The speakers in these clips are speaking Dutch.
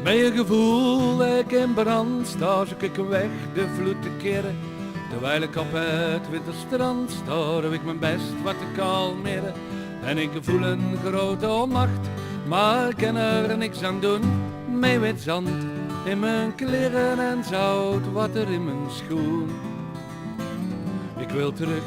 Met je gevoel ik in brand sta, zoek ik een weg de vloed te keren. Terwijl ik op het witte strand sta, doe ik mijn best wat te kalmeren. En ik voel een grote onmacht, maar ik kan er niks aan doen. Met wit zand in mijn kleren en zout water in mijn schoen. Ik wil terug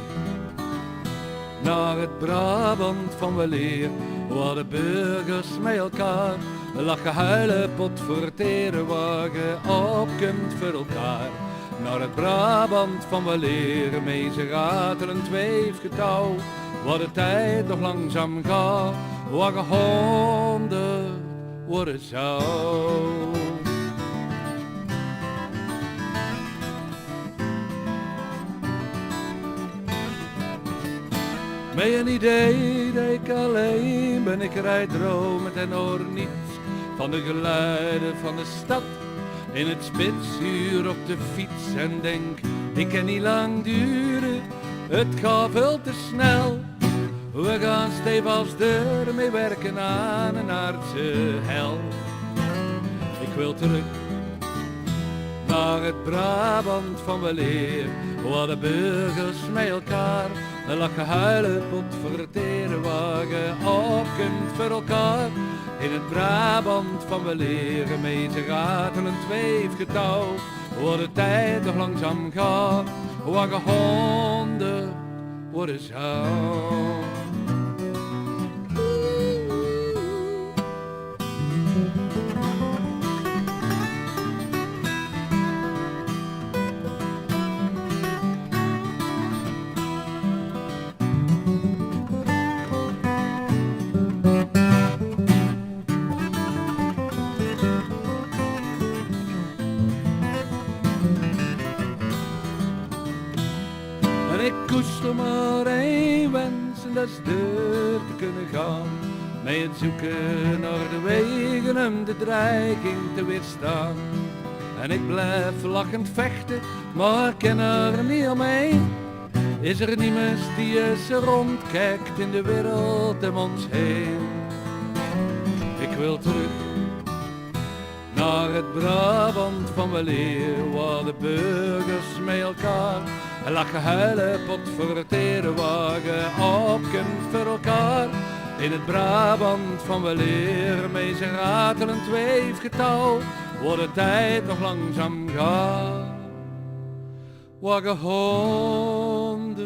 naar het Brabant van weleer, waar de burgers met elkaar lachen, huilen, pot verteren, waar je op kunt voor elkaar. Naar het Brabant van weleer, mee ze ratelend weefgetouw, waar de tijd nog langzaam gaat, waar je 100 worden zou. Met een idee dat ik alleen ben, ik rijd dromend en hoor niets van de geluiden van de stad. In het spitsuur op de fiets en denk, ik kan niet lang duren, het gaat veel te snel. We gaan stevast ermee werken aan een aardse hel. Ik wil terug naar het Brabant van weleer, waar de burgers met elkaar lachen, huilen, pot verteren, waar je op kunt voor elkaar. In het Brabant van weleer, mee ze ratelend weefgetouw, waar de tijd nog langzaam gaat, waar je 100 worden zou. En ik koester maar één wens, en dat is deur te kunnen gaan. Met het zoeken naar de wegen om de dreiging te weerstaan. En ik blijf lachend vechten, maar ik ken er niet omheen. Is er niemand die eens rondkijkt in de wereld om ons heen. Ik wil terug naar het Brabant van weleer, waar de burgers met elkaar lachen, huilen, pot verteren, waar je op kunt voor elkaar. In het Brabant van weleer, mee zijn ratelend weefgetouw, waar de tijd nog langzaam gaat, waar je 100